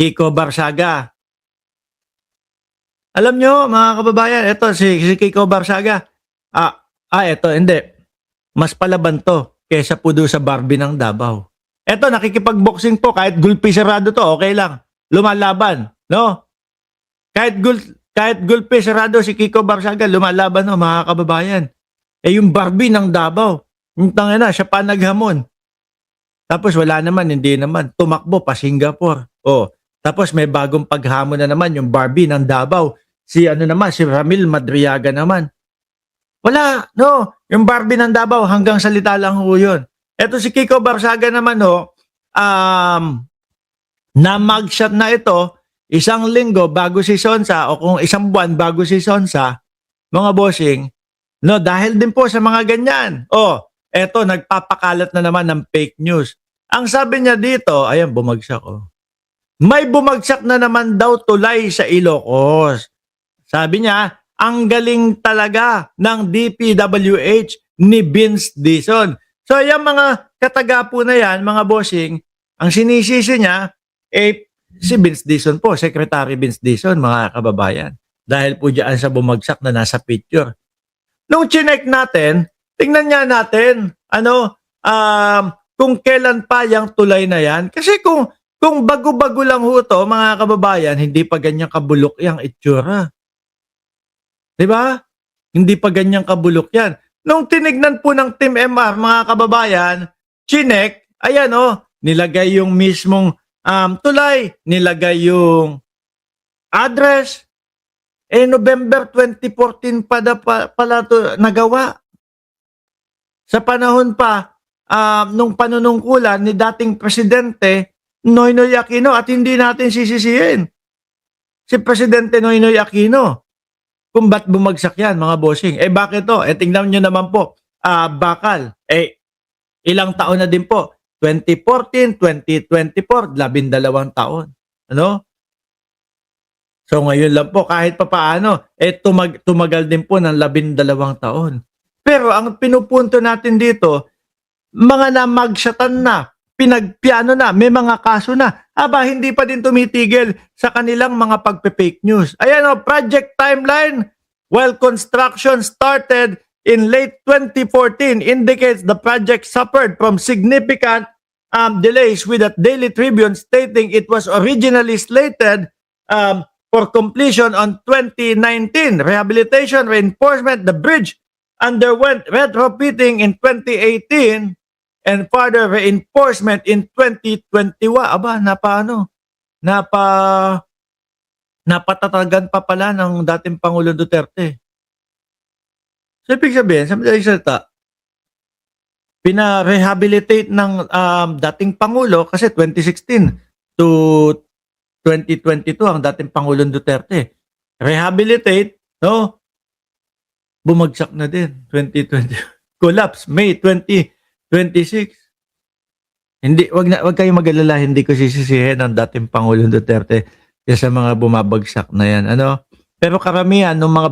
Kiko Barsaga. Alam nyo, mga kababayan, ito si Kiko Barsaga. Ito, hindi. Mas palaban to kesa po doon sa Barbie ng Davao. Ito, nakikipag-boxing po. Kahit gulpi sarado to, okay lang. Lumalaban, no? Kahit gulpi sarado si Kiko Barsaga, lumalaban, no, mga kababayan. Yung Barbie ng Davao, yung tangina, siya pa naghamon. Tapos wala naman, hindi naman. Tumakbo pa Singapore. Tapos may bagong paghamon na naman, yung Barbie ng Davao. Si Ramil Madriaga naman. Wala, no. Yung Barbie ng Davao, hanggang salita lang ho yun. Eto si Kiko Barsaga naman, no, na mugshot na ito, isang linggo bago si Sonsa, o kung isang buwan bago si Sonsa, mga bossing, no, dahil din po sa mga ganyan. Eto, nagpapakalat na naman ng fake news. Ang sabi niya dito, ayan, bumagsak, may bumagsak na naman daw tulay sa Ilocos. Sabi niya, ang galing talaga ng DPWH ni Vince Dizon. So, yung mga kataga po na yan, mga bossing, ang sinisisi niya, si Vince Dizon po, Secretary Vince Dizon, mga kababayan. Dahil po diyan sa bumagsak na nasa picture. Nung chinek natin, tingnan niya natin, kung kailan pa yung tulay na yan. Kasi kung bago-bago lang ho to, mga kababayan, hindi pa ganyan kabulok yung itsura. Diba? Hindi pa ganyan kabulok yan. Nung tinignan po ng Team MR, mga kababayan, chinek, ayan nilagay yung mismong tulay, nilagay yung address. November 2014 pala to nagawa. Sa panahon pa, nung panunungkulan ni dating presidente, Noynoy Aquino, at hindi natin sisisihin si Presidente Noynoy Aquino kung ba't bumagsak yan, mga bossing. Bakit to? Tingnan nyo naman po, bakal. Ilang taon na din po. 2014, 2024, 12 taon. So ngayon lang po, kahit pa paano, tumagal din po ng 12 taon. Pero ang pinupunto natin dito, mga namagsyatan na, pinagpiano na, may mga kaso na, hindi pa din tumitigil sa kanilang mga pagpe-fake news. Ayan project timeline, while construction started in late 2014 indicates the project suffered from significant delays, with the Daily Tribune stating it was originally slated for completion on 2019. Rehabilitation, reinforcement, the bridge underwent retrofitting in 2018 and further reinforcement in 2021. Napatatagan pa pala ng dating Pangulong Duterte. So, ibig sabihin, sa madaling salita, pina-rehabilitate ng dating Pangulo kasi 2016 to 2022 ang dating Pangulong Duterte. Rehabilitate, no? Bumagsak na din 2020. Collapse May 2026. Wag kayong mag-alala, hindi ko sisisihin ang dating Pangulong Duterte sa mga bumabagsak na yan. Pero karamihan ng mga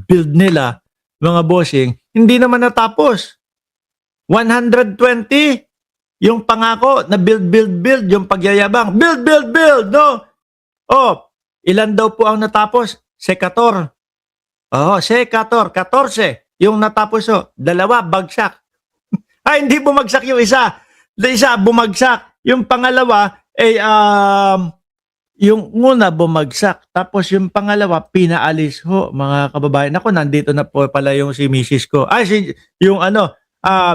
build nila, mga bossing, hindi naman natapos. 120 yung pangako na build, yung pagyayabang. Build, no? Ilan daw po ang natapos? Sekator. Sekator, 14 yung natapos. 2 bagsak. Hindi bumagsak yung isa. Isa bumagsak. Yung pangalawa, yung una bumagsak. Tapos yung pangalawa, pinaalis ho, mga kababayan. Ako, nandito na po pala yung si Mrs. ko.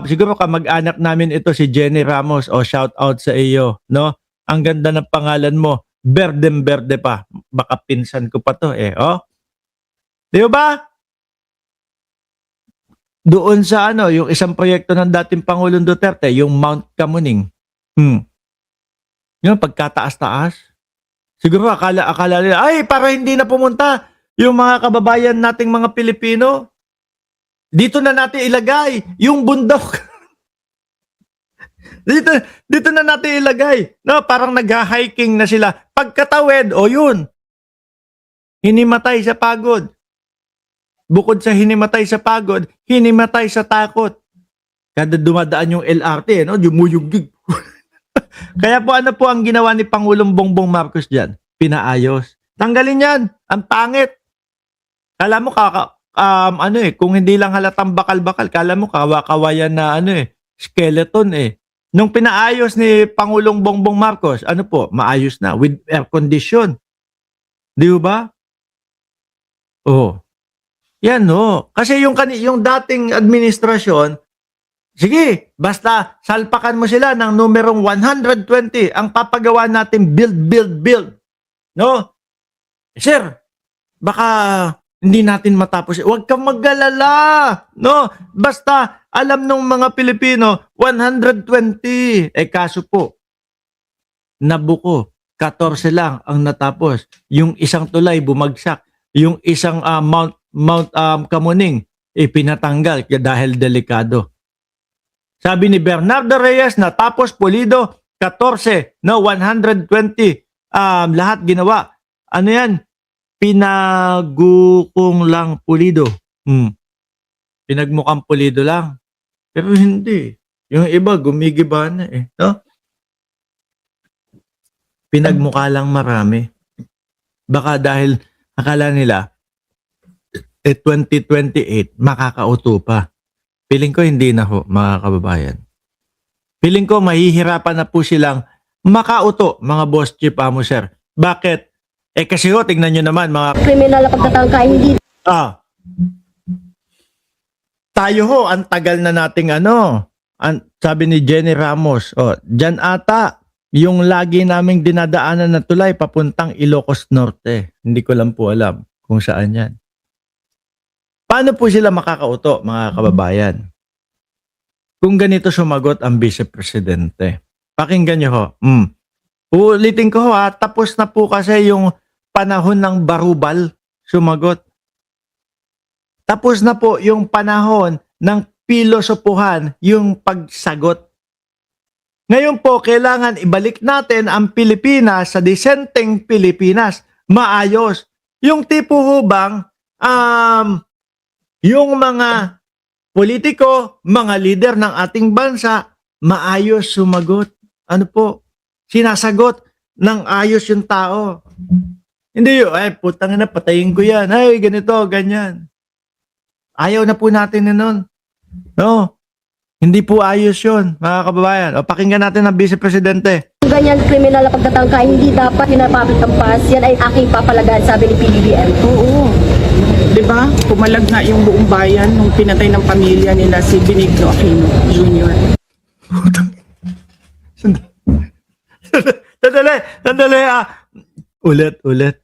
Siguro kamag-anak namin ito, si Jenny Ramos. Shout out sa iyo, no? Ang ganda ng pangalan mo. Berde pa. Baka pinsan ko pa to, Di ba? Doon sa yung isang proyekto ng dating Pangulong Duterte, yung Mount Kamuning. Yung pagkataas-taas. Siguro akala nila, para hindi na pumunta yung mga kababayan nating mga Pilipino. Dito na natin ilagay yung bundok. dito na natin ilagay. No, parang nag-hiking na sila. Pagkatawid, yun. Hinimatay sa pagod. Bukod sa hinimatay sa pagod, hinimatay sa takot. Kada dumadaan yung LRT, yumuyugig. Kaya po ano po ang ginawa ni Pangulong Bongbong Marcos diyan? Pinaayos. Tanggalin 'yan. Ang pangit. Kala mo ano kung hindi lang halatang bakal-bakal, kala mo kawa-kawayan na skeleton eh. Nung pinaayos ni Pangulong Bongbong Marcos, ano po, maayos na with air condition. Di ba? Oh. Yan no. Kasi yung dating administrasyon, sige, basta salpakan mo sila ng numerong 120 ang papagawa natin build. No? Sir, baka hindi natin matapos. Huwag kang mag-alala. No? Basta alam ng mga Pilipino, 120. Kaso po, nabuko. 14 lang ang natapos. Yung isang tulay bumagsak. Yung isang Mount Kamuning, pinatanggal dahil delikado. Sabi ni Bernardo Reyes, natapos pulido, 14, no, 120. Lahat ginawa. Ano yan? Pinagukong lang pulido. Pinagmukhang pulido lang. Pero hindi. Yung iba, gumigiba na eh. No? Pinagmukha lang marami. Baka dahil akala nila, 2028, makakauto pa. Piling ko hindi na ho, mga kababayan. Piling ko mahihirapan na po silang makauto, mga boss chief amo sir. Bakit? Kasi ho, tignan nyo naman, mga kriminal na pagtatangka, hindi. Tayo ho, ang tagal na nating sabi ni Jenny Ramos, dyan ata, yung lagi naming dinadaanan na tulay papuntang Ilocos Norte. Hindi ko lang po alam kung saan yan. Paano po sila makakauto, mga kababayan? Kung ganito sumagot ang Vice Presidente. Pakinggan nyo ho. Uulitin ko ho tapos na po kasi yung panahon ng barubal sumagot. Tapos na po yung panahon ng pilosopuhan, yung pagsagot. Ngayon po, kailangan ibalik natin ang Pilipinas sa disenteng Pilipinas. Maayos. Yung tipo ho bang, yung mga politiko, mga lider ng ating bansa, maayos sumagot. Ano po? Sinasagot ng ayos yung tao. Hindi yun, putang na, patayin ko yan. Ay, ganito, ganyan. Ayaw na po natin nun. No? Hindi po ayos yun, mga kababayan. O, pakinggan natin ang Vice Presidente. Ganyan kriminal na pagtatangka, hindi dapat pinapakit ang pass. Yan ay aking papalagaan, sabi ni PBBM. Oo. Diba? Pumalag nga yung buong bayan nung pinatay ng pamilya nila si Benigno Aquino Jr. Sandali. Ulit.